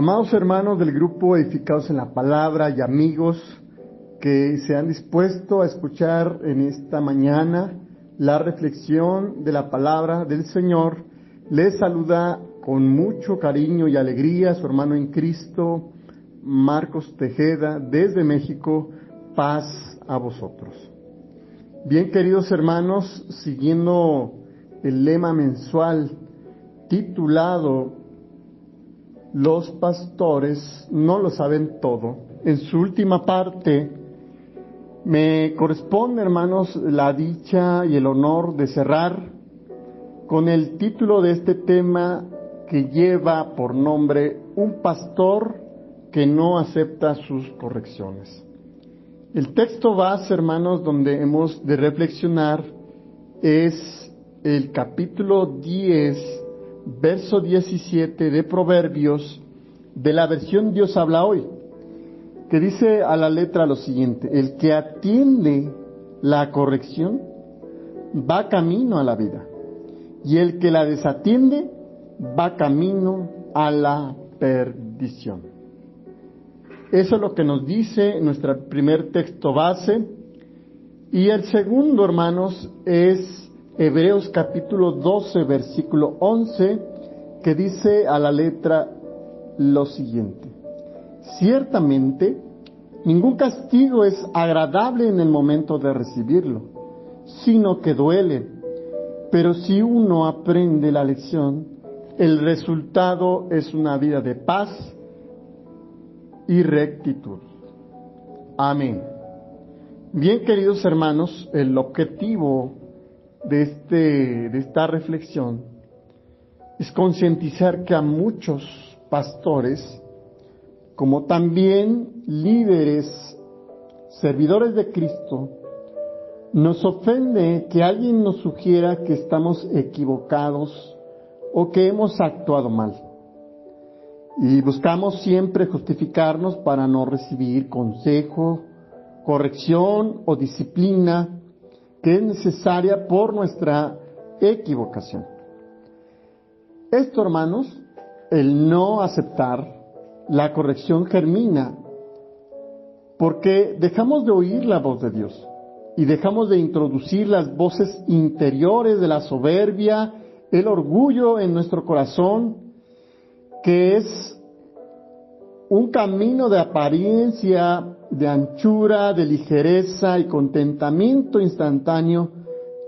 Amados hermanos del grupo Edificados en la Palabra y amigos que se han dispuesto a escuchar en esta mañana la reflexión de la palabra del Señor, les saluda con mucho cariño y alegría su hermano en Cristo, Marcos Tejeda, desde México. Paz a vosotros. Bien, queridos hermanos, siguiendo el lema mensual titulado Los pastores no lo saben todo, en su última parte me corresponde, hermanos, la dicha y el honor de cerrar con el título de este tema que lleva por nombre Un pastor que no acepta sus correcciones. El texto base, hermanos, donde hemos de reflexionar es el capítulo 10, verso 17 de Proverbios, de la versión Dios habla hoy, que dice a la letra lo siguiente: el que atiende la corrección va camino a la vida, y el que la desatiende va camino a la perdición. Eso es lo que nos dice nuestro primer texto base. Y el segundo, hermanos, es Hebreos capítulo 12, versículo 11, que dice a la letra lo siguiente: ciertamente, ningún castigo es agradable en el momento de recibirlo, sino que duele. Pero si uno aprende la lección, el resultado es una vida de paz y rectitud. Amén. Bien, queridos hermanos, el objetivo de esta reflexión es concientizar que a muchos pastores, como también líderes, servidores de Cristo, nos ofende que alguien nos sugiera que estamos equivocados o que hemos actuado mal. Y buscamos siempre justificarnos para no recibir consejo, corrección o disciplina que es necesaria por nuestra equivocación. Esto, hermanos, el no aceptar la corrección germina porque dejamos de oír la voz de Dios y dejamos de introducir las voces interiores de la soberbia, el orgullo en nuestro corazón, que es un camino de apariencia, de anchura, de ligereza y contentamiento instantáneo,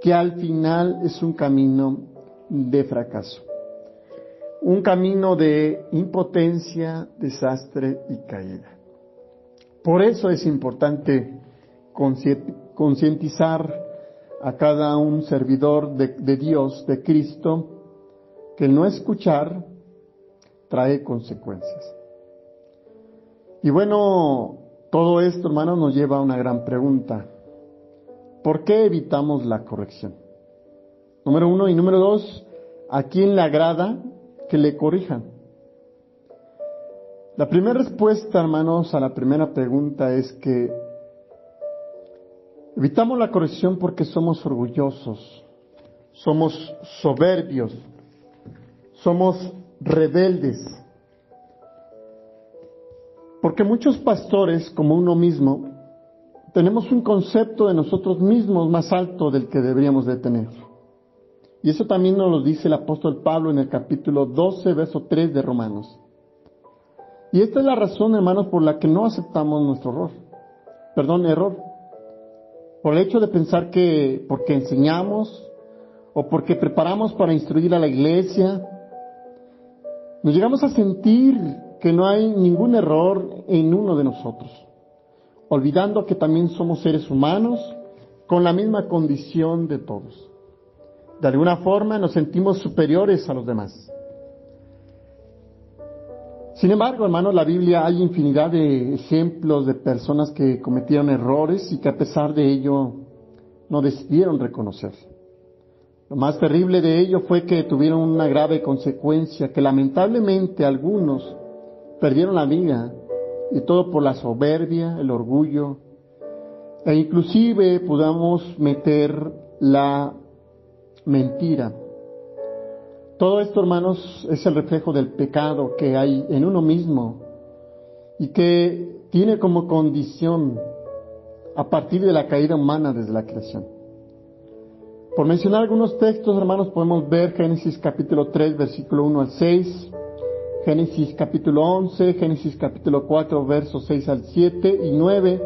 que al final es un camino de fracaso, un camino de impotencia, desastre y caída. Por eso es importante concientizar a cada un servidor de Dios, de Cristo, que el no escuchar trae consecuencias. Y bueno, todo esto, hermanos, nos lleva a una gran pregunta: ¿por qué evitamos la corrección? Número 1 y número 2, ¿a quién le agrada que le corrijan? La primera respuesta, hermanos, a la primera pregunta es que evitamos la corrección porque somos orgullosos, somos soberbios, somos rebeldes. Porque muchos pastores, como uno mismo, tenemos un concepto de nosotros mismos más alto del que deberíamos de tener. Y eso también nos lo dice el apóstol Pablo en el capítulo 12, verso 3 de Romanos. Y esta es la razón, hermanos, por la que no aceptamos nuestro error. Por el hecho de pensar que porque enseñamos o porque preparamos para instruir a la iglesia, nos llegamos a sentir que no hay ningún error en uno de nosotros, olvidando que también somos seres humanos con la misma condición de todos. De alguna forma nos sentimos superiores a los demás. Sin embargo, hermanos, en la Biblia hay infinidad de ejemplos de personas que cometieron errores y que a pesar de ello no decidieron reconocer. Lo más terrible de ello fue que tuvieron una grave consecuencia, que lamentablemente algunos perdieron la vida, y todo por la soberbia, el orgullo, e inclusive podamos meter la mentira. Todo esto, hermanos, es el reflejo del pecado que hay en uno mismo y que tiene como condición a partir de la caída humana desde la creación. Por mencionar algunos textos, hermanos, podemos ver Génesis capítulo 3, versículo 1 al 6, Génesis capítulo 11, Génesis capítulo 4, versos 6 al 7 y 9.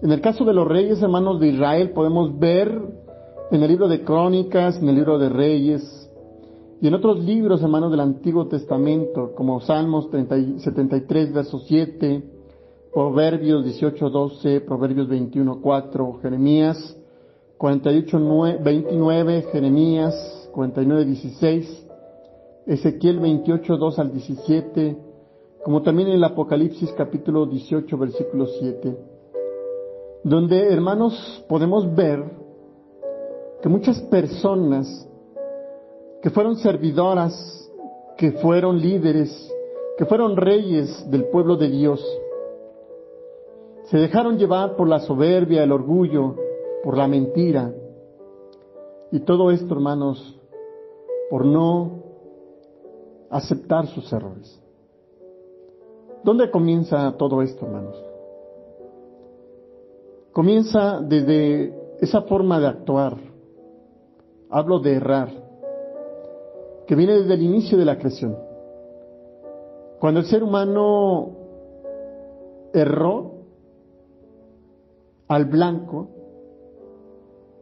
En el caso de los reyes, hermanos, de Israel, podemos ver en el libro de Crónicas, en el libro de Reyes, y en otros libros, hermanos, del Antiguo Testamento, como Salmos 73, verso 7, Proverbios 18, 12, Proverbios 21, 4, Jeremías 48, 29, Jeremías 49, 16, Ezequiel 28, 2 al 17, como también en el Apocalipsis capítulo 18, versículo 7, donde, hermanos, podemos ver que muchas personas que fueron servidoras, que fueron líderes, que fueron reyes del pueblo de Dios, se dejaron llevar por la soberbia, el orgullo, por la mentira. Y todo esto, hermanos, por no aceptar sus errores. ¿Dónde comienza todo esto, hermanos? Comienza desde esa forma de actuar. Hablo de errar, que viene desde el inicio de la creación. Cuando el ser humano erró al blanco,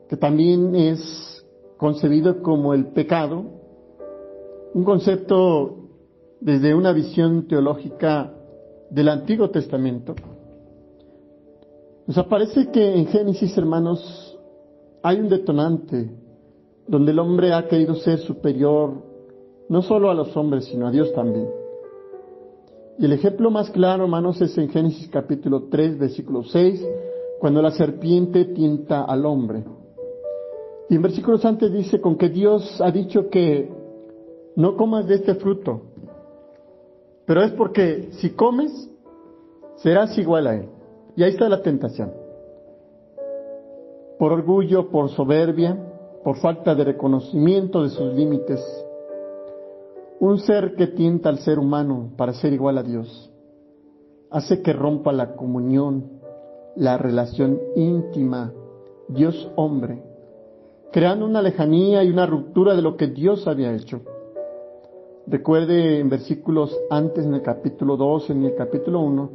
que también es concebido como el pecado, un concepto desde una visión teológica del Antiguo Testamento, nos aparece que en Génesis, hermanos, hay un detonante donde el hombre ha querido ser superior no solo a los hombres, sino a Dios también. Y el ejemplo más claro, hermanos, es en Génesis capítulo 3, versículo 6, cuando la serpiente tienta al hombre. Y en versículos antes dice, con que Dios ha dicho que no comas de este fruto, pero es porque si comes, serás igual a él. Y ahí está la tentación. Por orgullo, por soberbia, por falta de reconocimiento de sus límites, un ser que tienta al ser humano para ser igual a Dios, hace que rompa la comunión, la relación íntima, Dios-hombre, creando una lejanía y una ruptura de lo que Dios había hecho. Recuerde en versículos antes, en el capítulo 2, en el capítulo 1,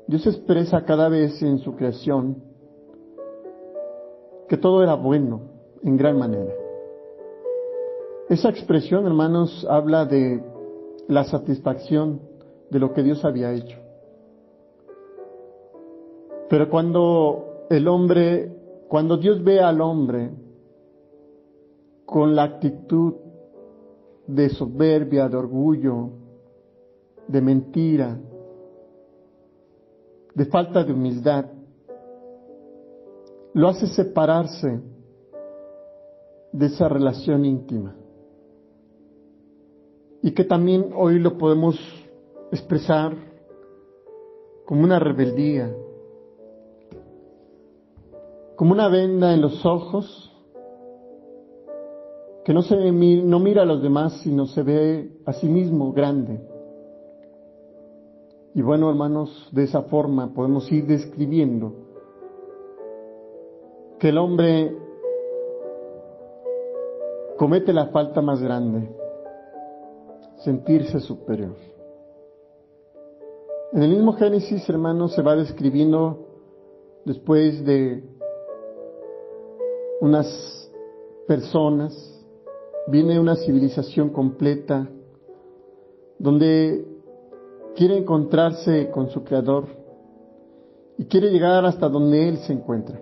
Dios expresa cada vez en su creación que todo era bueno en gran manera. Esa expresión, hermanos, habla de la satisfacción de lo que Dios había hecho. Pero cuando Dios ve al hombre con la actitud de soberbia, de orgullo, de mentira, de falta de humildad, lo hace separarse de esa relación íntima. Y que también hoy lo podemos expresar como una rebeldía, como una venda en los ojos, que no mira a los demás, sino se ve a sí mismo grande. Y bueno, hermanos, de esa forma podemos ir describiendo que el hombre comete la falta más grande, sentirse superior. En el mismo Génesis, hermanos, se va describiendo después de unas personas, viene una civilización completa donde quiere encontrarse con su Creador y quiere llegar hasta donde Él se encuentra.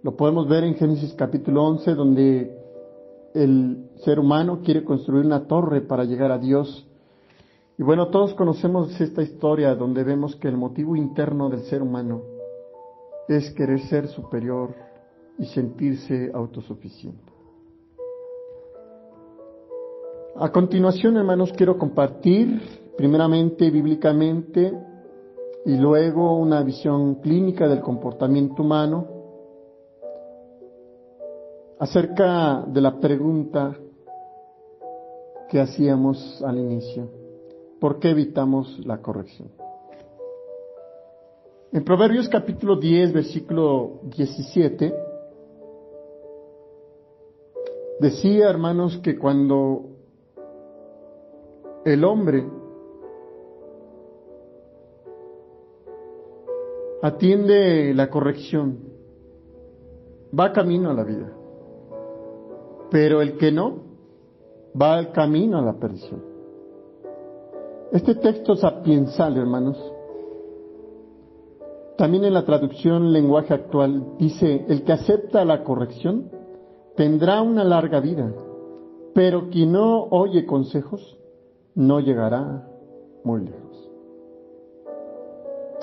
Lo podemos ver en Génesis capítulo 11, donde el ser humano quiere construir una torre para llegar a Dios. Y bueno, todos conocemos esta historia donde vemos que el motivo interno del ser humano es querer ser superior y sentirse autosuficiente. A continuación, hermanos, quiero compartir primeramente bíblicamente y luego una visión clínica del comportamiento humano acerca de la pregunta que hacíamos al inicio. ¿Por qué evitamos la corrección? En Proverbios capítulo 10, versículo 17, decía, hermanos, que cuando el hombre atiende la corrección, va camino a la vida, pero el que no, va al camino a la perdición. Este texto sapiensal, hermanos, también en la traducción lenguaje actual dice: el que acepta la corrección tendrá una larga vida, pero quien no oye consejos no llegará muy lejos.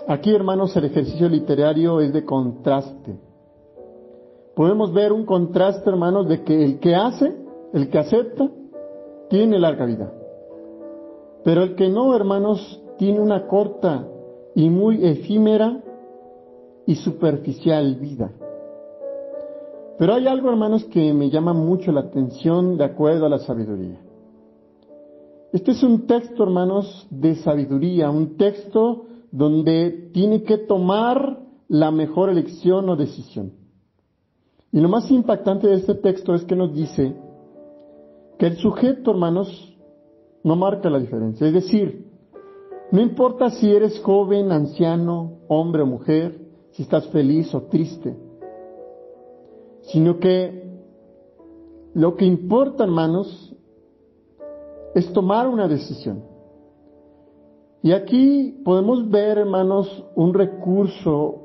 Aquí, hermanos, el ejercicio literario es de contraste. Podemos ver un contraste, hermanos, de que el que hace, el que acepta, tiene larga vida. Pero el que no, hermanos, tiene una corta y muy efímera y superficial vida. Pero hay algo, hermanos, que me llama mucho la atención de acuerdo a la sabiduría. Este es un texto, hermanos, de sabiduría, un texto donde tiene que tomar la mejor elección o decisión. Y lo más impactante de este texto es que nos dice que el sujeto, hermanos, no marca la diferencia. Es decir, no importa si eres joven, anciano, hombre o mujer, si estás feliz o triste, sino que lo que importa, hermanos, es tomar una decisión. Y aquí podemos ver, hermanos, un recurso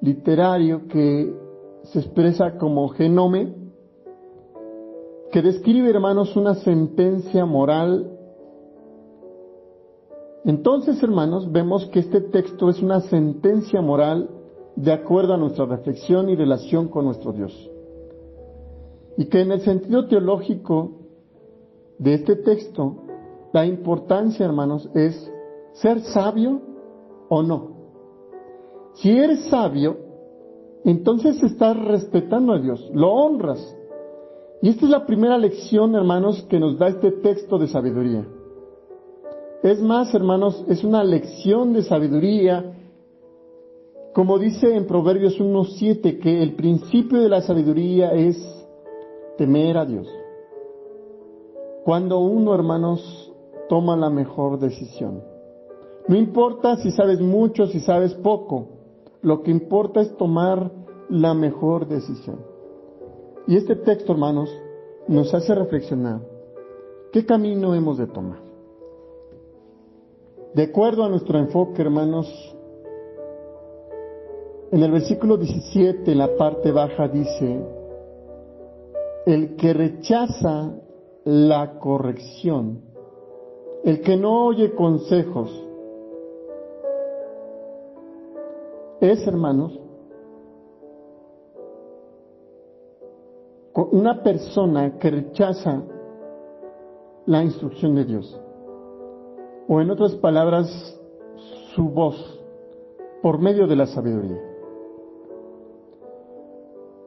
literario que se expresa como genome, que describe, hermanos, una sentencia moral. Entonces, hermanos, vemos que este texto es una sentencia moral de acuerdo a nuestra reflexión y relación con nuestro Dios. Y que en el sentido teológico de este texto, la importancia, hermanos, es ser sabio o no. Si eres sabio, entonces estás respetando a Dios, lo honras. Y esta es la primera lección, hermanos, que nos da este texto de sabiduría. Es más, hermanos, es una lección de sabiduría, como dice en Proverbios 1:7, que el principio de la sabiduría es temer a Dios. Cuando uno, hermanos, toma la mejor decisión. No importa si sabes mucho, si sabes poco, lo que importa es tomar la mejor decisión. Y este texto, hermanos, nos hace reflexionar, ¿qué camino hemos de tomar? De acuerdo a nuestro enfoque, hermanos, en el versículo 17, en la parte baja, dice: el que rechaza la corrección, el que no oye consejos, es, hermanos, una persona que rechaza la instrucción de Dios. O en otras palabras, su voz, por medio de la sabiduría.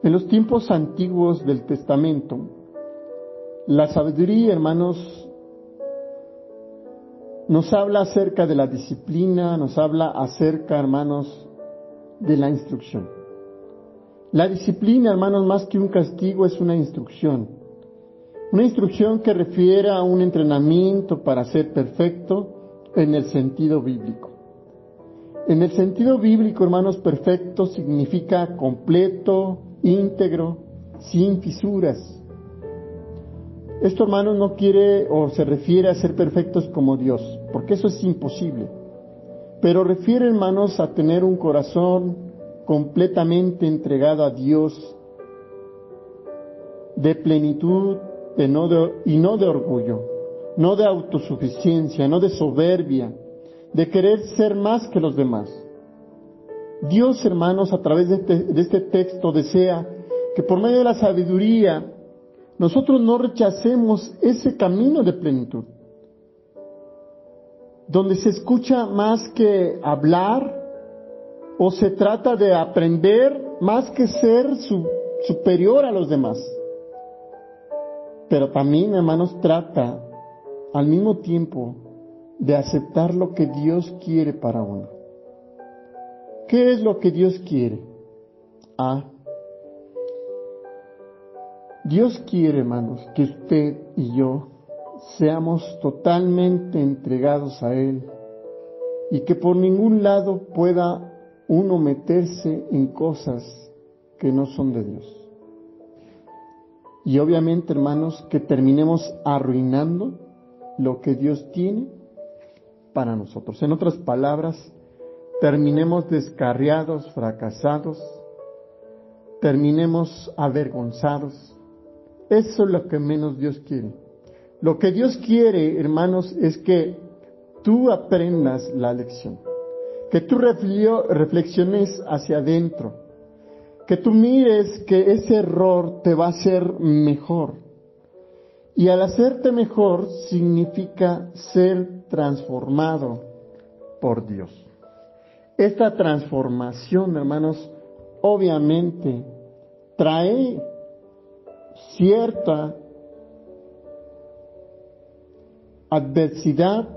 En los tiempos antiguos del Testamento, la sabiduría, hermanos, nos habla acerca de la disciplina, nos habla acerca, hermanos, de la instrucción. La disciplina, hermanos, más que un castigo, es una instrucción. Una instrucción que refiere a un entrenamiento para ser perfecto en el sentido bíblico. En el sentido bíblico, hermanos, perfecto significa completo, íntegro, sin fisuras. Esto, hermanos, no quiere o se refiere a ser perfectos como Dios, porque eso es imposible. Pero refiere, hermanos, a tener un corazón completamente entregado a Dios, de plenitud y no de orgullo, no de autosuficiencia, no de soberbia, de querer ser más que los demás. Dios, hermanos, a través de este texto desea que por medio de la sabiduría nosotros no rechacemos ese camino de plenitud, donde se escucha más que hablar, o se trata de aprender más que ser superior a los demás. pero también, hermanos, trata al mismo tiempo de aceptar lo que Dios quiere para uno. ¿Qué es lo que Dios quiere? Dios quiere, hermanos, que usted y yo seamos totalmente entregados a Él y que por ningún lado pueda uno meterse en cosas que no son de Dios. Y obviamente, hermanos, que terminemos arruinando lo que Dios tiene para nosotros. En otras palabras, terminemos descarriados, fracasados, terminemos avergonzados. Eso es lo que menos Dios quiere. Lo que Dios quiere, hermanos, es que tú aprendas la lección, que tú reflexiones hacia adentro, que tú mires que ese error te va a hacer mejor. Y al hacerte mejor significa ser transformado por Dios. Esta transformación, hermanos, obviamente trae cierta adversidad,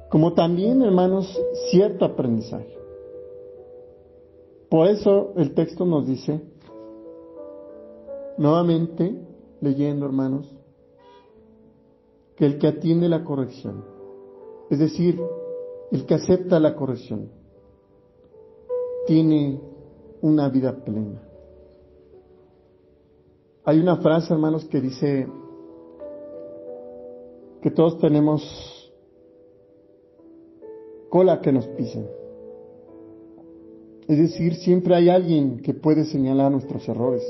como también, hermanos, cierto aprendizaje. Por eso el texto nos dice, nuevamente, leyendo, hermanos, que el que atiende la corrección, es decir, el que acepta la corrección, tiene una vida plena. Hay una frase, hermanos, que dice que todos tenemos cola que nos pisen. Es decir, siempre hay alguien que puede señalar nuestros errores.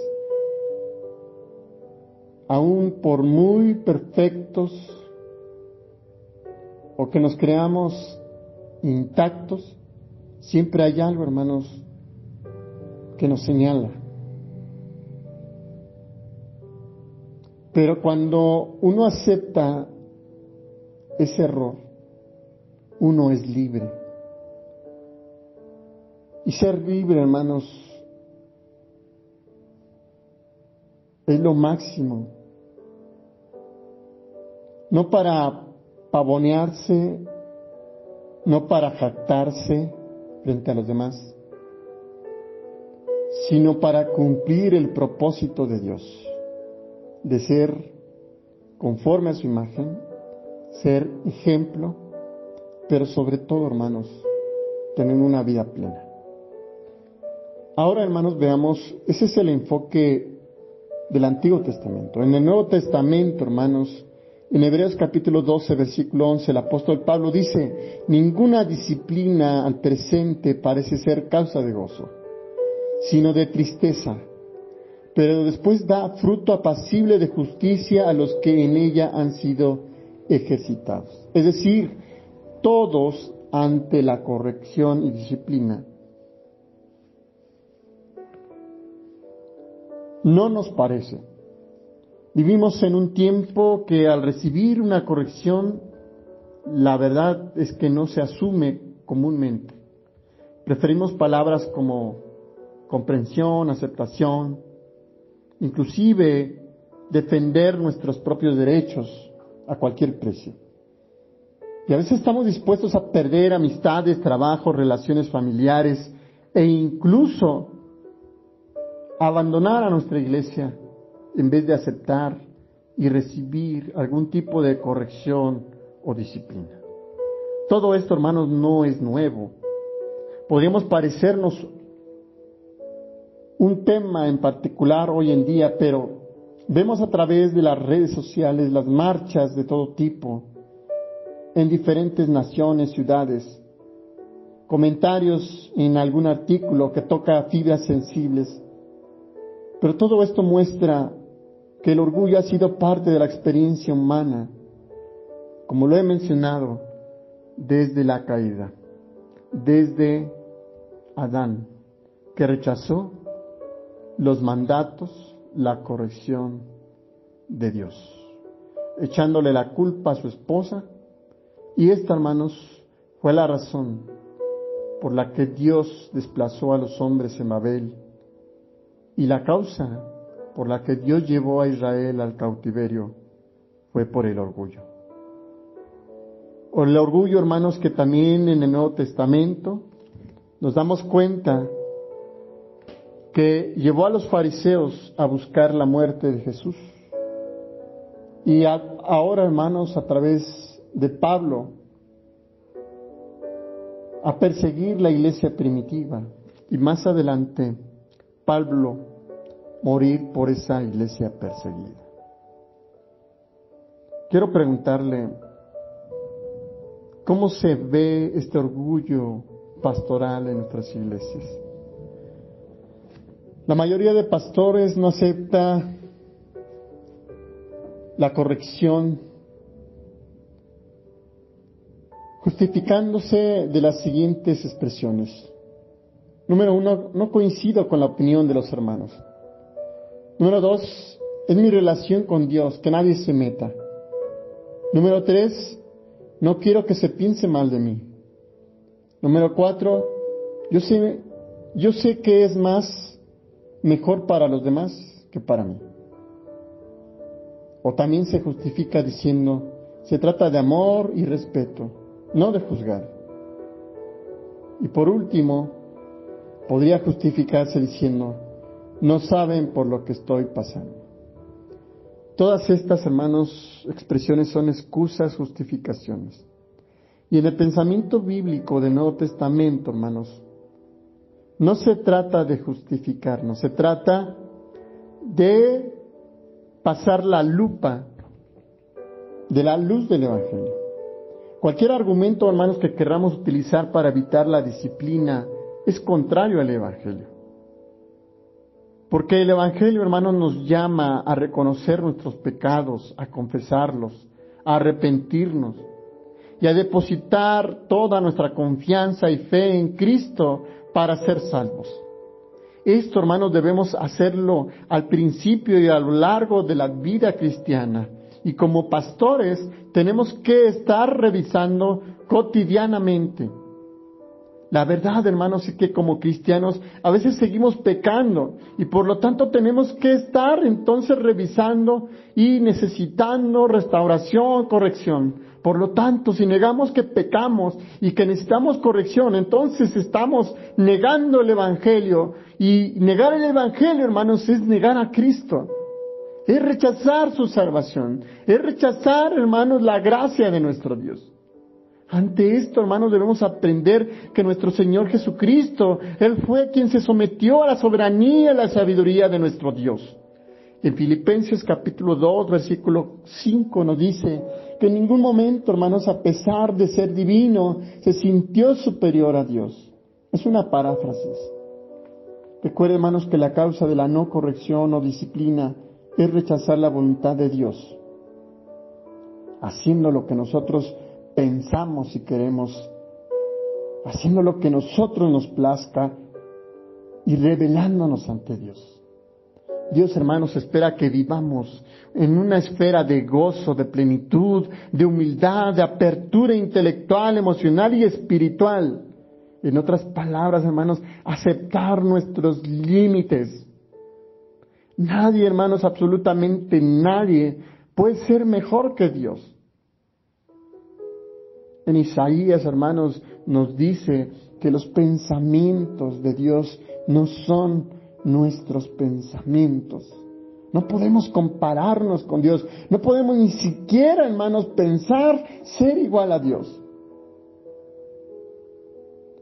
Aún por muy perfectos o que nos creamos intactos, siempre hay algo, hermanos, que nos señala. Pero cuando uno acepta ese error, uno es libre. Y ser libre, hermanos, es lo máximo. No para pavonearse, no para jactarse frente a los demás, sino para cumplir el propósito de Dios, de ser conforme a su imagen, ser ejemplo, pero sobre todo, hermanos, tener una vida plena. Ahora, hermanos, veamos, ese es el enfoque del Antiguo Testamento. En el Nuevo Testamento, hermanos, en Hebreos capítulo 12, versículo 11, el apóstol Pablo dice, ninguna disciplina al presente parece ser causa de gozo, sino de tristeza, pero después da fruto apacible de justicia a los que en ella han sido ejercitados. Es decir, todos ante la corrección y disciplina no nos parece. Vivimos en un tiempo que al recibir una corrección, la verdad es que no se asume comúnmente. Preferimos palabras como comprensión, aceptación, inclusive defender nuestros propios derechos a cualquier precio. Y a veces estamos dispuestos a perder amistades, trabajos, relaciones familiares e incluso abandonar a nuestra iglesia en vez de aceptar y recibir algún tipo de corrección o disciplina. Todo esto, hermanos, no es nuevo. Podríamos parecernos un tema en particular hoy en día, pero vemos a través de las redes sociales las marchas de todo tipo en diferentes naciones, ciudades, comentarios en algún artículo que toca fibras sensibles. Pero todo esto muestra que el orgullo ha sido parte de la experiencia humana, como lo he mencionado, desde la caída, desde Adán, que rechazó los mandatos, la corrección de Dios, echándole la culpa a su esposa, y esta, hermanos, fue la razón por la que Dios desplazó a los hombres en Babel, y la causa por la que Dios llevó a Israel al cautiverio fue por el orgullo. O el orgullo, hermanos, que también en el Nuevo Testamento nos damos cuenta que llevó a los fariseos a buscar la muerte de Jesús. Y ahora, hermanos, a través de Pablo, a perseguir la iglesia primitiva. Y más adelante, Pablo morir por esa iglesia perseguida. Quiero preguntarle, ¿cómo se ve este orgullo pastoral en nuestras iglesias? La mayoría de pastores no acepta la corrección, justificándose de las siguientes expresiones. Número 1, no coincido con la opinión de los hermanos. Número 2, es mi relación con Dios, que nadie se meta. Número 3, no quiero que se piense mal de mí. Número 4, yo sé que es mejor para los demás que para mí. O también se justifica diciendo, se trata de amor y respeto, no de juzgar. Y por último, podría justificarse diciendo, no saben por lo que estoy pasando. Todas estas, hermanos, expresiones son excusas, justificaciones. Y en el pensamiento bíblico del Nuevo Testamento, hermanos, no se trata de justificarnos, se trata de pasar la lupa de la luz del Evangelio. Cualquier argumento, hermanos, que queramos utilizar para evitar la disciplina es contrario al Evangelio. Porque el Evangelio, hermanos, nos llama a reconocer nuestros pecados, a confesarlos, a arrepentirnos y a depositar toda nuestra confianza y fe en Cristo para ser salvos. Esto, hermanos, debemos hacerlo al principio y a lo largo de la vida cristiana. Y como pastores tenemos que estar revisando cotidianamente. La verdad, hermanos, es que como cristianos a veces seguimos pecando y por lo tanto tenemos que estar entonces revisando y necesitando restauración, corrección. Por lo tanto, si negamos que pecamos y que necesitamos corrección, entonces estamos negando el Evangelio. Y negar el Evangelio, hermanos, es negar a Cristo. Es rechazar su salvación. Es rechazar, hermanos, la gracia de nuestro Dios. Ante esto, hermanos, debemos aprender que nuestro Señor Jesucristo, Él fue quien se sometió a la soberanía y la sabiduría de nuestro Dios. En Filipenses capítulo 2, versículo 5 nos dice que en ningún momento, hermanos, a pesar de ser divino, se sintió superior a Dios. Es una paráfrasis. Recuerden, hermanos, que la causa de la no corrección o disciplina es rechazar la voluntad de Dios, haciendo lo que nosotros pensamos y queremos, haciendo lo que nosotros nos plazca y rebelándonos ante Dios. Dios, hermanos, espera que vivamos en una esfera de gozo, de plenitud, de humildad, de apertura intelectual, emocional y espiritual. En otras palabras, hermanos, aceptar nuestros límites. Nadie, hermanos, absolutamente nadie puede ser mejor que Dios. En Isaías, hermanos, nos dice que los pensamientos de Dios no son nuestros pensamientos. No podemos compararnos con Dios. No podemos ni siquiera, hermanos, pensar ser igual a Dios.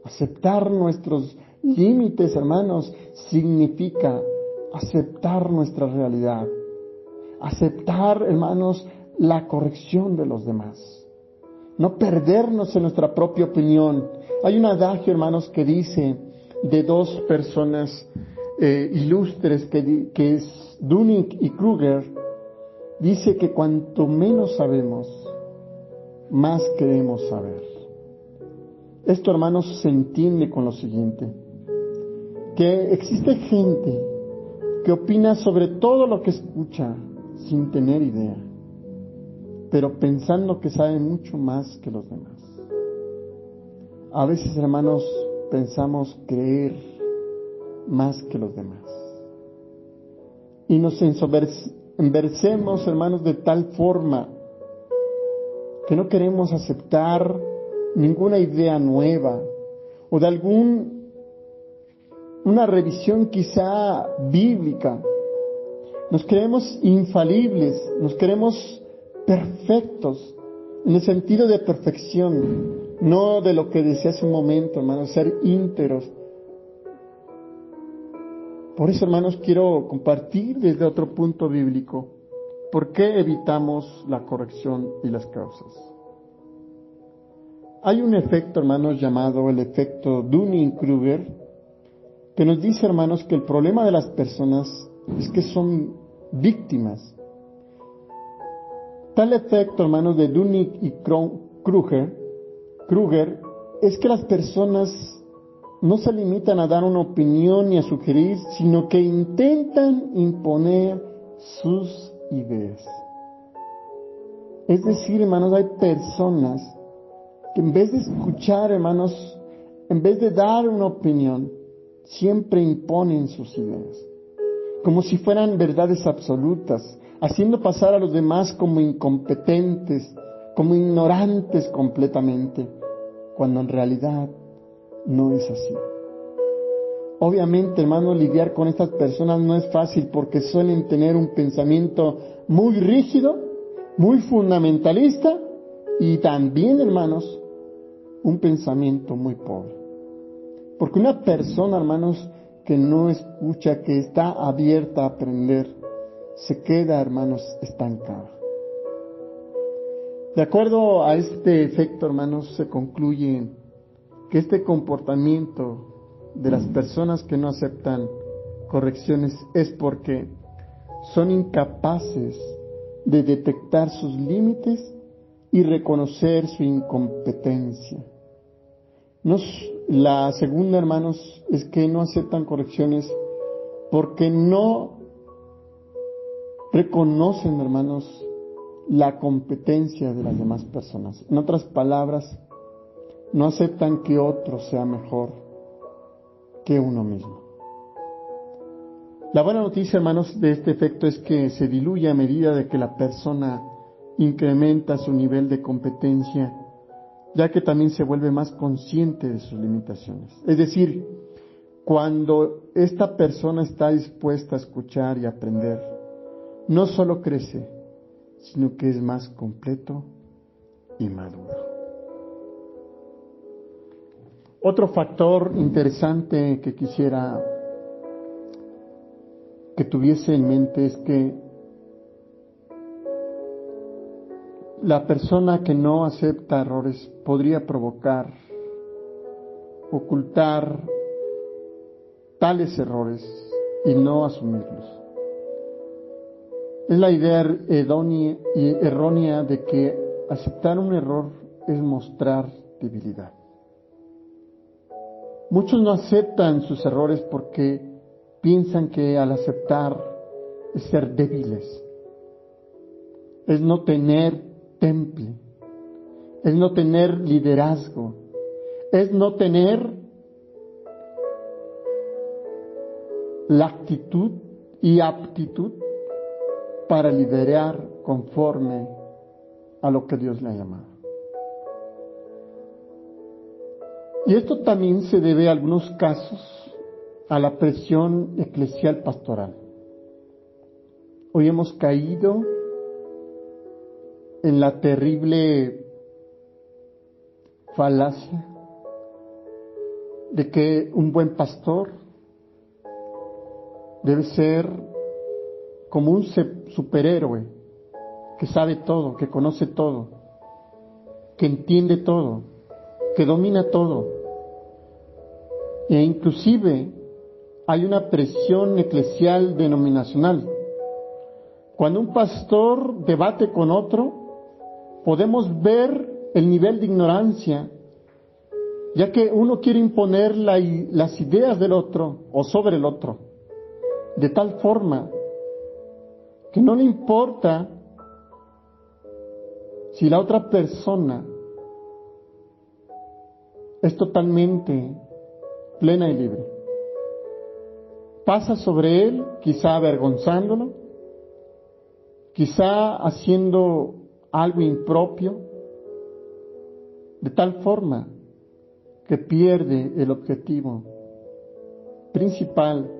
Aceptar nuestros límites, hermanos, significa aceptar nuestra realidad. Aceptar, hermanos, la corrección de los demás. No perdernos en nuestra propia opinión. Hay un adagio, hermanos, que dice de dos personas ilustres, que es Dunning y Kruger, dice que cuanto menos sabemos, más queremos saber. Esto, hermanos, se entiende con lo siguiente, que existe gente que opina sobre todo lo que escucha sin tener idea, pero pensando que sabe mucho más que los demás. A veces, hermanos, pensamos creer más que los demás. y nos ensoberbecemos, hermanos, de tal forma que no queremos aceptar ninguna idea nueva o de una revisión quizá bíblica. Nos creemos infalibles, nos creemos perfectos, en el sentido de perfección, no de lo que decía hace un momento, hermanos, ser íntegros. Por eso, hermanos, quiero compartir desde otro punto bíblico por qué evitamos la corrección y las causas. Hay un efecto, hermanos, llamado el efecto Dunning-Kruger, que nos dice, hermanos, que el problema de las personas es que son víctimas. Tal efecto, hermanos, de Dunning y Kruger es que las personas no se limitan a dar una opinión ni a sugerir, sino que intentan imponer sus ideas. Es decir, hermanos, hay personas que en vez de escuchar, hermanos, en vez de dar una opinión, siempre imponen sus ideas, como si fueran verdades absolutas, haciendo pasar a los demás como incompetentes, como ignorantes completamente, cuando en realidad no es así. Obviamente, hermanos, lidiar con estas personas no es fácil porque suelen tener un pensamiento muy rígido, muy fundamentalista y también, hermanos, un pensamiento muy pobre. Porque una persona, hermanos, que no escucha, que está abierta a aprender, se queda, hermanos, estancada. De acuerdo a este efecto, hermanos, se concluye que este comportamiento de las personas que no aceptan correcciones es porque son incapaces de detectar sus límites y reconocer su incompetencia. La segunda, hermanos, es que no aceptan correcciones porque no reconocen, hermanos, la competencia de las demás personas. En otras palabras, no aceptan que otro sea mejor que uno mismo. La buena noticia, hermanos, de este efecto es que se diluye a medida de que la persona incrementa su nivel de competencia, ya que también se vuelve más consciente de sus limitaciones. Es decir, cuando esta persona está dispuesta a escuchar y aprender, no solo crece, sino que es más completo y maduro. Otro factor interesante que quisiera que tuviese en mente es que la persona que no acepta errores podría provocar, ocultar tales errores y no asumirlos. Es la idea errónea de que aceptar un error es mostrar debilidad. Muchos no aceptan sus errores porque piensan que al aceptar es ser débiles, es no tener temple, es no tener liderazgo, es no tener la actitud y aptitud para liderar conforme a lo que Dios le ha llamado. Y esto también se debe en algunos casos a la presión eclesial pastoral. Hoy hemos caído en la terrible falacia de que un buen pastor debe ser como un superhéroe que sabe todo, que conoce todo, que entiende todo, que domina todo. E inclusive hay una presión eclesial denominacional. Cuando un pastor debate con otro, podemos ver el nivel de ignorancia, ya que uno quiere imponer las ideas del otro o sobre el otro, de tal forma que no le importa si la otra persona es totalmente plena y libre. pasa sobre él, quizá avergonzándolo, quizá haciendo algo impropio, de tal forma que pierde el objetivo principal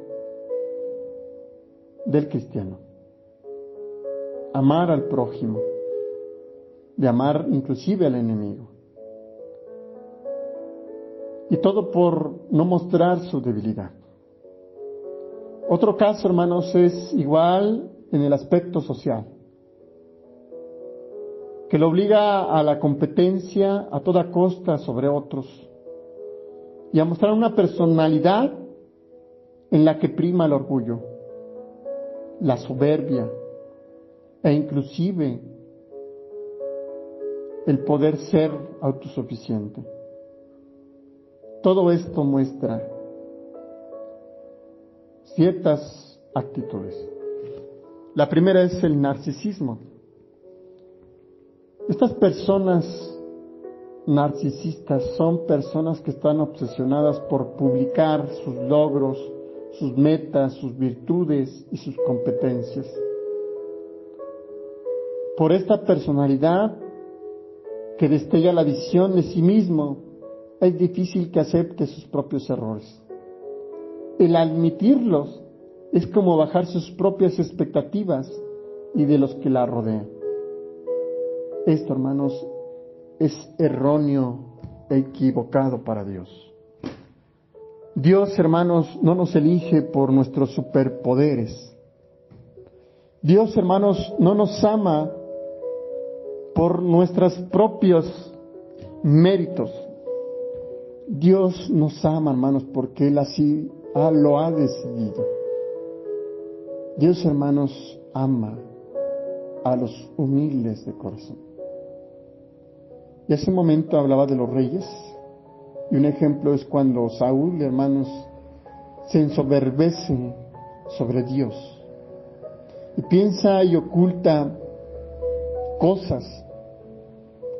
del cristiano: amar al prójimo, de amar inclusive al enemigo. Y todo por no mostrar su debilidad. Otro caso, hermanos, es igual en el aspecto social, que lo obliga a la competencia a toda costa sobre otros y a mostrar una personalidad en la que prima el orgullo, la soberbia e inclusive el poder ser autosuficiente. Todo esto muestra ciertas actitudes. La primera es el narcisismo. Estas personas narcisistas son personas que están obsesionadas por publicar sus logros, sus metas, sus virtudes y sus competencias. Por esta personalidad que destella la visión de sí mismo, es difícil que acepte sus propios errores. El admitirlos es como bajar sus propias expectativas y de los que la rodean. Esto, hermanos, es erróneo e equivocado para Dios. Dios, hermanos, no nos elige por nuestros superpoderes. Dios, hermanos, no nos ama por nuestros propios méritos. Dios nos ama, hermanos, porque Él así lo ha decidido. Dios, hermanos, ama a los humildes de corazón. Y hace un momento hablaba de los reyes, y un ejemplo es cuando Saúl, hermanos, se ensoberbece sobre Dios y piensa y oculta cosas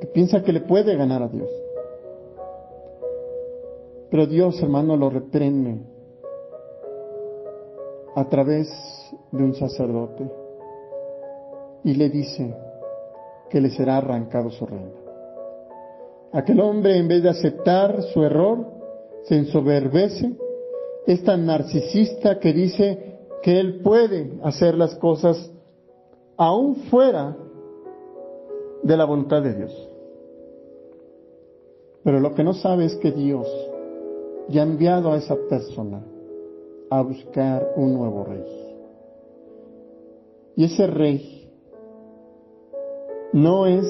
que piensa que le puede ganar a Dios. Pero Dios, hermano, lo reprende a través de un sacerdote y le dice que le será arrancado su reino. Aquel hombre, en vez de aceptar su error, se ensoberbece, es tan narcisista que dice que él puede hacer las cosas aún fuera de la voluntad de Dios. Pero lo que no sabe es que Dios ya ha enviado a esa persona a buscar un nuevo rey. Y ese rey no es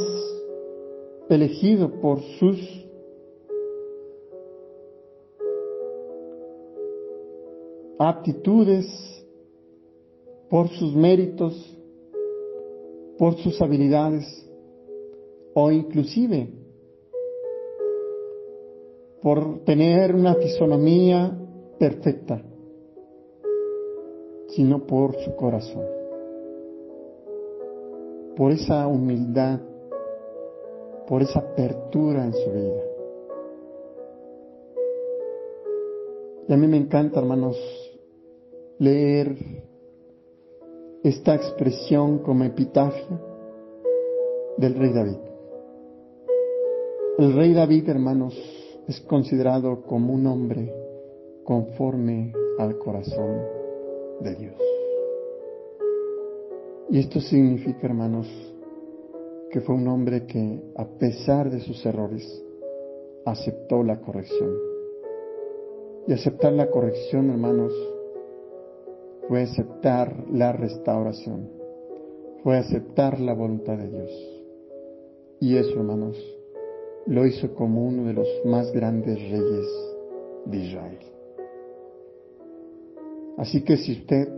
elegido por sus aptitudes, por sus méritos, por sus habilidades, o inclusive por tener una fisonomía perfecta, sino por su corazón, por esa humildad, por esa apertura en su vida. Y a mí me encanta, hermanos, leer esta expresión como epitafio del rey David. El rey David, hermanos, es considerado como un hombre conforme al corazón de Dios. Y esto significa, hermanos, que fue un hombre que, a pesar de sus errores, aceptó la corrección. Y aceptar la corrección, hermanos, fue aceptar la restauración, fue aceptar la voluntad de Dios. Y eso, hermanos, lo hizo como uno de los más grandes reyes de Israel. Así que si usted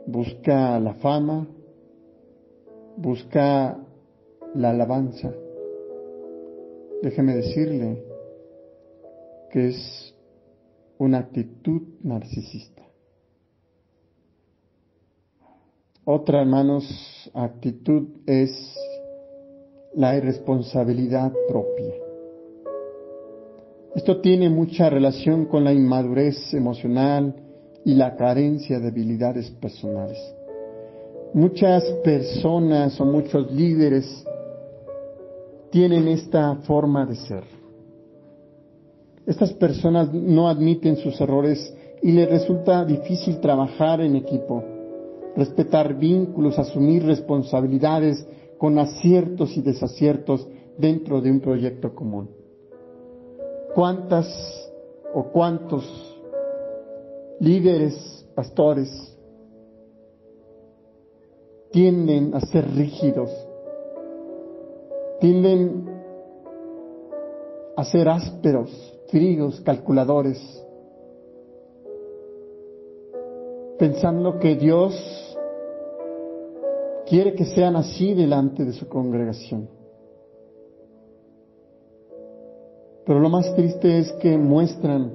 busca la fama, busca la alabanza, déjeme decirle que es una actitud narcisista. Otra, hermanos, actitud es la irresponsabilidad propia. Esto tiene mucha relación con la inmadurez emocional y la carencia de habilidades personales. Muchas personas o muchos líderes tienen esta forma de ser. Estas personas no admiten sus errores y les resulta difícil trabajar en equipo, respetar vínculos, asumir responsabilidades con aciertos y desaciertos dentro de un proyecto común. ¿Cuántas o cuántos líderes, pastores, tienden a ser rígidos, tienden a ser ásperos, fríos, calculadores, pensando que Dios quiere que sean así delante de su congregación? Pero lo más triste es que muestran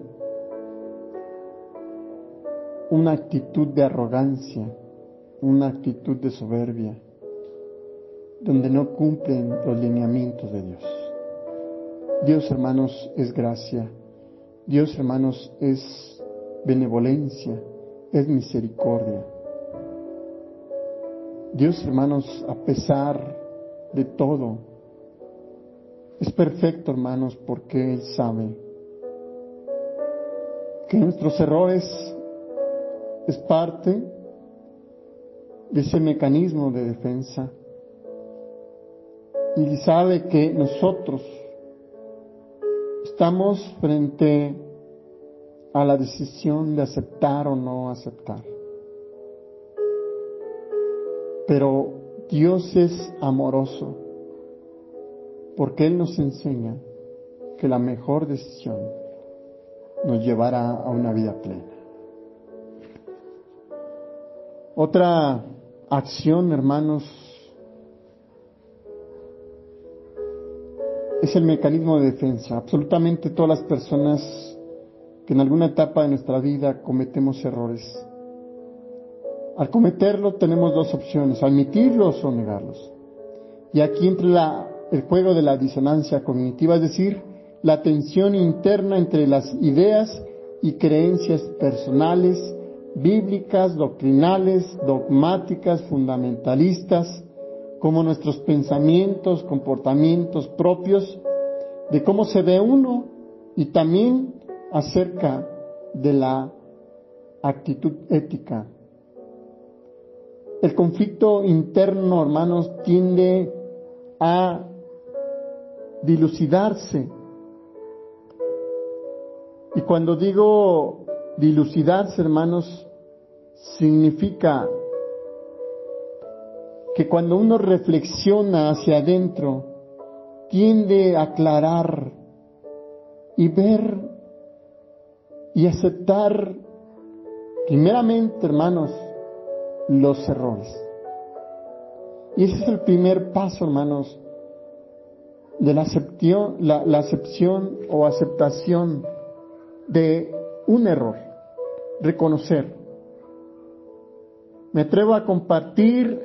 una actitud de arrogancia, una actitud de soberbia, donde no cumplen los lineamientos de Dios. Dios, hermanos, es gracia. Dios, hermanos, es benevolencia, es misericordia. Dios, hermanos, a pesar de todo, es perfecto, hermanos, porque Él sabe que nuestros errores es parte de ese mecanismo de defensa, y sabe que nosotros estamos frente a la decisión de aceptar o no aceptar. Pero Dios es amoroso, porque Él nos enseña que la mejor decisión nos llevará a una vida plena. Otra acción, hermanos, es el mecanismo de defensa. Absolutamente todas las personas que en alguna etapa de nuestra vida cometemos errores, al cometerlo tenemos dos opciones: admitirlos o negarlos. Y aquí entra el juego de la disonancia cognitiva, es decir, la tensión interna entre las ideas y creencias personales, bíblicas, doctrinales, dogmáticas, fundamentalistas, como nuestros pensamientos, comportamientos propios, de cómo se ve uno, y también acerca de la actitud ética. El conflicto interno, hermanos, tiende a dilucidarse. Y cuando digo dilucidarse, hermanos, significa que cuando uno reflexiona hacia adentro, tiende a aclarar y ver y aceptar, primeramente, hermanos, los errores. Y ese es el primer paso, hermanos, de la acepción o aceptación de un error. Reconocer. Me atrevo a compartir,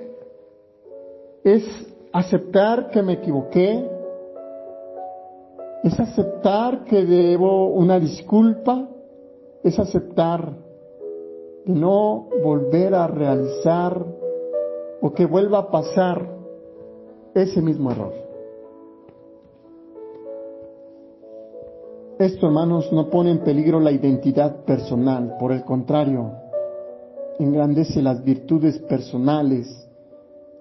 es aceptar que me equivoqué, es aceptar que debo una disculpa, es aceptar de no volver a realizar o que vuelva a pasar ese mismo error. Esto, hermanos, no pone en peligro la identidad personal, por el contrario, engrandece las virtudes personales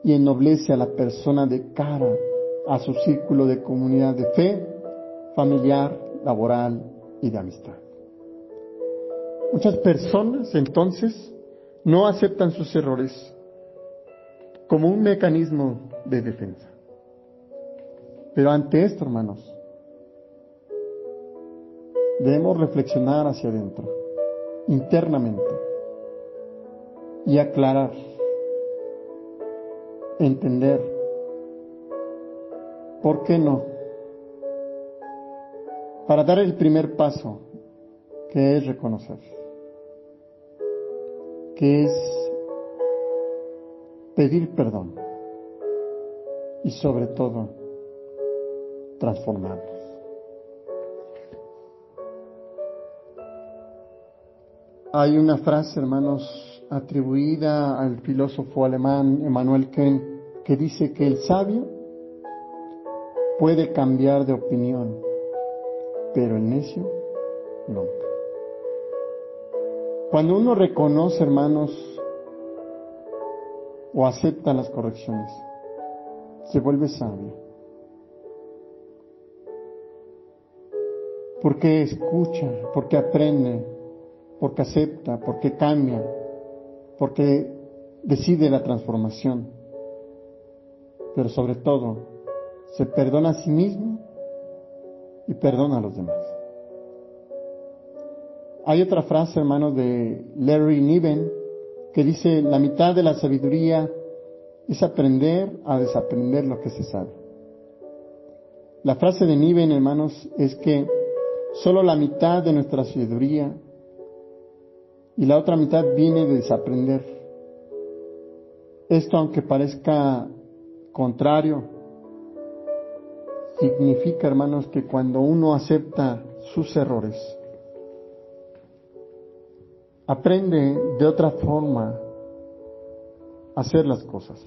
y ennoblece a la persona de cara a su círculo de comunidad de fe, familiar, laboral y de amistad. Muchas personas, entonces, no aceptan sus errores como un mecanismo de defensa. Pero ante esto, hermanos, debemos reflexionar hacia adentro, internamente, y aclarar, entender, ¿por qué no? Para dar el primer paso, que es reconocer, que es pedir perdón y sobre todo transformarnos. Hay una frase, hermanos, atribuida al filósofo alemán Immanuel Kant, que dice que el sabio puede cambiar de opinión, pero el necio nunca. Cuando uno reconoce, hermanos, o acepta las correcciones, se vuelve sabio. Porque escucha, porque aprende, porque acepta, porque cambia, porque decide la transformación. Pero sobre todo, se perdona a sí mismo y perdona a los demás. Hay otra frase, hermanos, de Larry Niven, que dice: la mitad de la sabiduría es aprender a desaprender lo que se sabe. La frase de Niven, hermanos, es que solo la mitad de nuestra sabiduría y la otra mitad viene de desaprender. Esto, aunque parezca contrario, significa, hermanos, que cuando uno acepta sus errores, aprende de otra forma a hacer las cosas.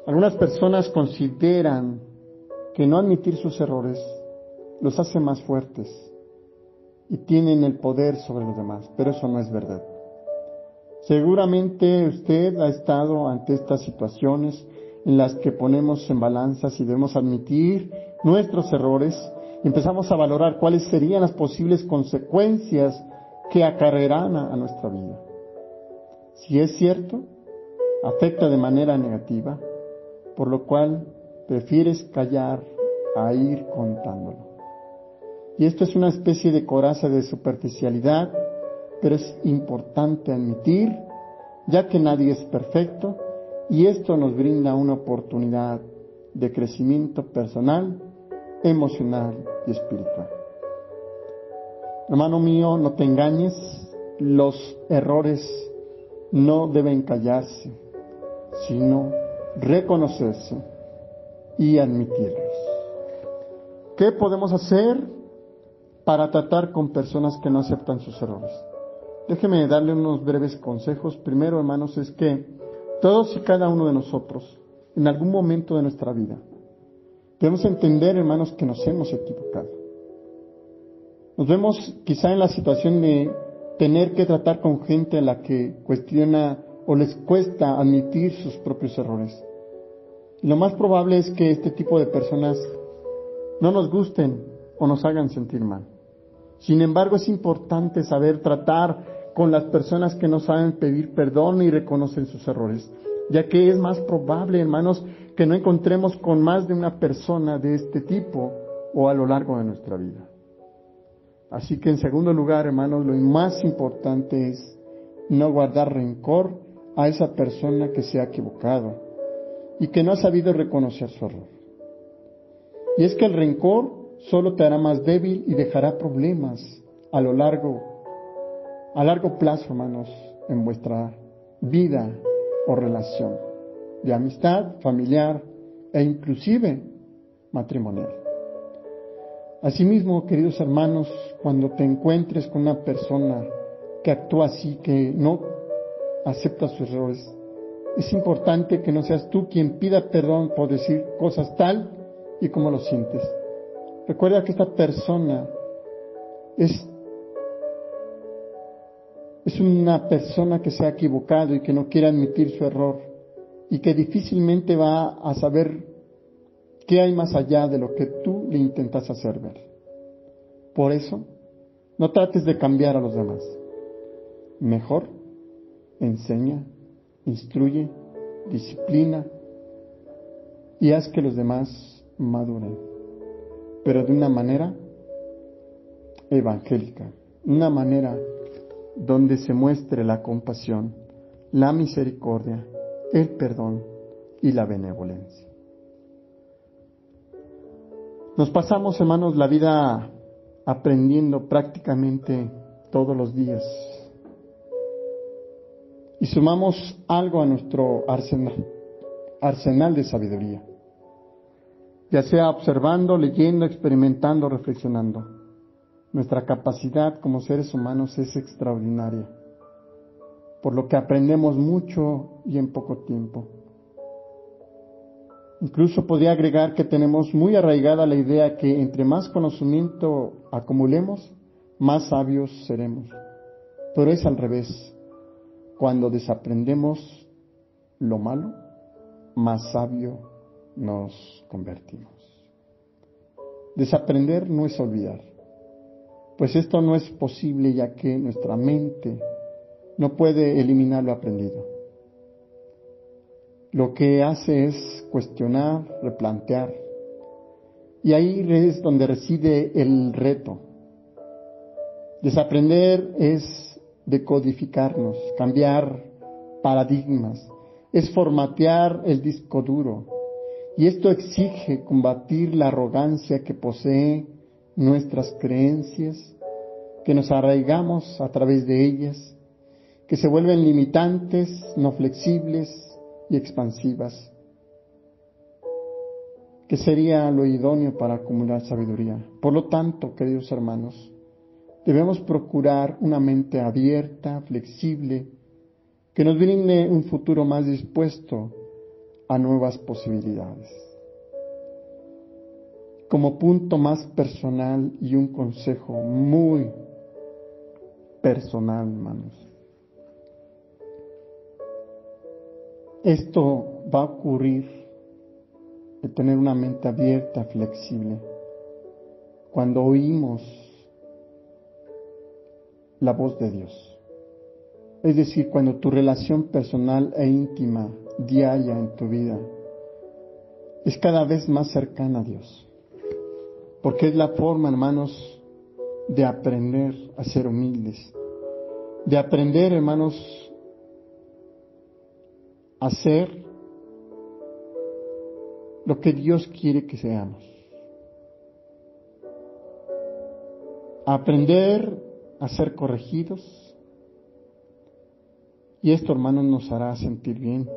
Algunas personas consideran que no admitir sus errores los hace más fuertes y tienen el poder sobre los demás, pero eso no es verdad. Seguramente usted ha estado ante estas situaciones en las que ponemos en balanzas y debemos admitir nuestros errores y empezamos a valorar cuáles serían las posibles consecuencias que acarrearán a nuestra vida. Si es cierto, afecta de manera negativa, por lo cual prefieres callar a ir contándolo. Y esto es una especie de coraza de superficialidad, pero es importante admitir, ya que nadie es perfecto, y esto nos brinda una oportunidad de crecimiento personal, emocional y espiritual. Hermano mío, no te engañes, los errores no deben callarse, sino reconocerse y admitirlos. ¿Qué podemos hacer para tratar con personas que no aceptan sus errores? Déjeme darle unos breves consejos. Primero, hermanos, es que todos y cada uno de nosotros, en algún momento de nuestra vida, debemos entender, hermanos, que nos hemos equivocado. Nos vemos quizá en la situación de tener que tratar con gente a la que cuestiona o les cuesta admitir sus propios errores. Y lo más probable es que este tipo de personas no nos gusten o nos hagan sentir mal. Sin embargo, es importante saber tratar con las personas que no saben pedir perdón y reconocen sus errores, ya que es más probable, hermanos, que no encontremos con más de una persona de este tipo o a lo largo de nuestra vida. Así que, en segundo lugar, hermanos, lo más importante es no guardar rencor a esa persona que se ha equivocado y que no ha sabido reconocer su error. Y es que el rencor solo te hará más débil y dejará problemas a largo plazo, hermanos, en vuestra vida o relación de amistad, familiar e inclusive matrimonial. Asimismo, queridos hermanos, cuando te encuentres con una persona que actúa así, que no acepta sus errores, es importante que no seas tú quien pida perdón por decir cosas tal y como lo sientes. Recuerda que esta persona es una persona que se ha equivocado y que no quiere admitir su error y que difícilmente va a saber qué hay más allá de lo que tú le intentas hacer ver. Por eso, no trates de cambiar a los demás. Mejor, enseña, instruye, disciplina y haz que los demás maduren, pero de una manera evangélica, una manera donde se muestre la compasión, la misericordia, el perdón y la benevolencia. Nos pasamos, hermanos, la vida aprendiendo prácticamente todos los días y sumamos algo a nuestro arsenal de sabiduría, ya sea observando, leyendo, experimentando, reflexionando. Nuestra capacidad como seres humanos es extraordinaria, por lo que aprendemos mucho y en poco tiempo. Incluso podría agregar que tenemos muy arraigada la idea que entre más conocimiento acumulemos, más sabios seremos. Pero es al revés. Cuando desaprendemos lo malo, más sabio nos convertimos. Desaprender no es olvidar, pues esto no es posible ya que nuestra mente no puede eliminar lo aprendido. Lo que hace es cuestionar, replantear, y ahí es donde reside el reto. Desaprender es decodificarnos, cambiar paradigmas, es formatear el disco duro, y esto exige combatir la arrogancia que posee nuestras creencias, que nos arraigamos a través de ellas, que se vuelven limitantes, no flexibles y expansivas. ¿Qué sería lo idóneo para acumular sabiduría? Por lo tanto, queridos hermanos, debemos procurar una mente abierta, flexible, que nos brinde un futuro más dispuesto a nuevas posibilidades. Como punto más personal y un consejo muy personal, hermanos. Esto va a ocurrir de tener una mente abierta, flexible, cuando oímos la voz de Dios. Es decir, cuando tu relación personal e íntima, diaria en tu vida, es cada vez más cercana a Dios. Porque es la forma, hermanos, de aprender a ser humildes, de aprender, hermanos, a ser lo que Dios quiere que seamos. A aprender a ser corregidos. Y esto, hermanos, nos hará sentir bien,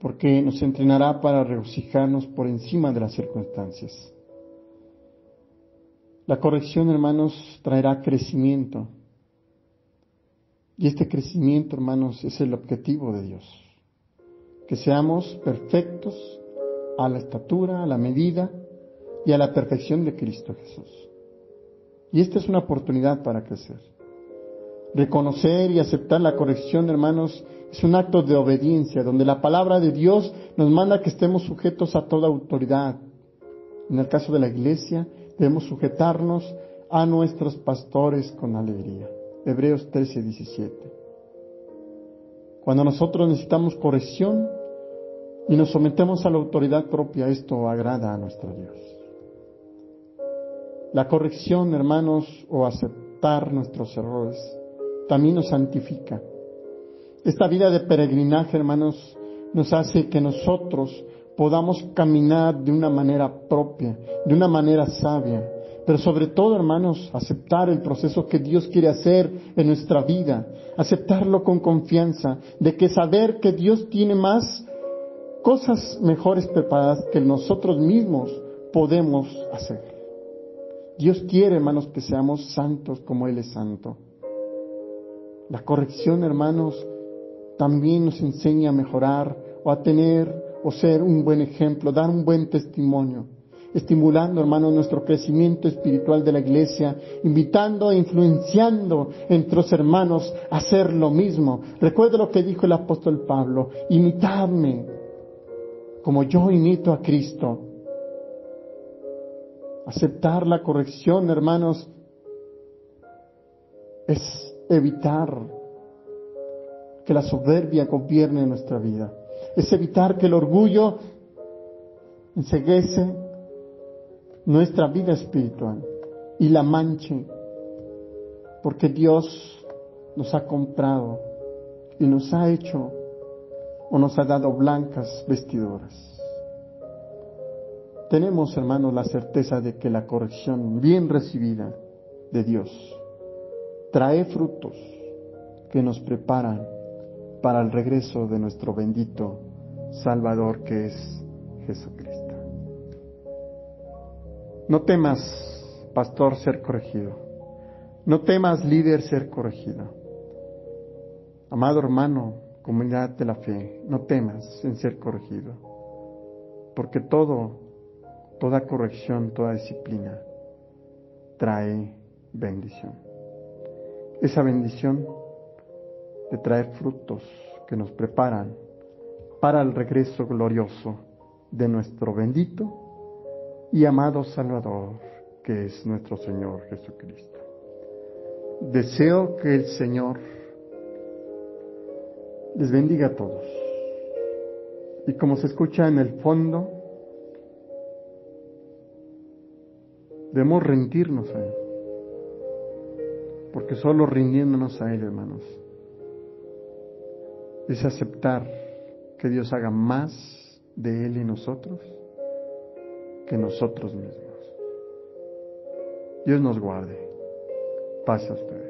porque nos entrenará para regocijarnos por encima de las circunstancias. La corrección, hermanos, traerá crecimiento. Y este crecimiento, hermanos, es el objetivo de Dios. Que seamos perfectos a la estatura, a la medida y a la perfección de Cristo Jesús. Y esta es una oportunidad para crecer. Reconocer y aceptar la corrección, hermanos, es un acto de obediencia, donde la palabra de Dios nos manda que estemos sujetos a toda autoridad. En el caso de la iglesia, debemos sujetarnos a nuestros pastores con alegría. Hebreos 13:17. Cuando nosotros necesitamos corrección y nos sometemos a la autoridad propia, esto agrada a nuestro Dios. La corrección, hermanos, o aceptar nuestros errores, también nos santifica. Esta vida de peregrinaje, hermanos, nos hace que nosotros podamos caminar de una manera propia, de una manera sabia, pero sobre todo, hermanos, aceptar el proceso que Dios quiere hacer en nuestra vida, aceptarlo con confianza, de que saber que Dios tiene más cosas mejores preparadas que nosotros mismos podemos hacer. Dios quiere, hermanos, que seamos santos como Él es santo. La corrección, hermanos, también nos enseña a mejorar o a tener o ser un buen ejemplo, dar un buen testimonio, estimulando, hermanos, nuestro crecimiento espiritual de la iglesia, invitando e influenciando entre los hermanos a hacer lo mismo. Recuerda lo que dijo el apóstol Pablo: imitadme como yo imito a Cristo. Aceptar la corrección, hermanos, es evitar que la soberbia gobierne nuestra vida. Es evitar que el orgullo enceguece nuestra vida espiritual y la manche, porque Dios nos ha comprado y nos ha hecho o nos ha dado blancas vestiduras. Tenemos, hermanos, la certeza de que la corrección bien recibida de Dios trae frutos que nos preparan para el regreso de nuestro bendito Salvador, que es Jesucristo. No temas pastor, ser corregido. No temas, líder, ser corregido. Amado hermano, comunidad de la fe, no temas en ser corregido, porque toda corrección, toda disciplina trae bendición. Esa bendición de traer frutos que nos preparan para el regreso glorioso de nuestro bendito y amado Salvador, que es nuestro Señor Jesucristo. Deseo que el Señor les bendiga a todos. Y como se escucha en el fondo, debemos rendirnos a Él. Porque solo rindiéndonos a Él, hermanos, es aceptar que Dios haga más de Él y nosotros que nosotros mismos. Dios nos guarde. Paz a ustedes.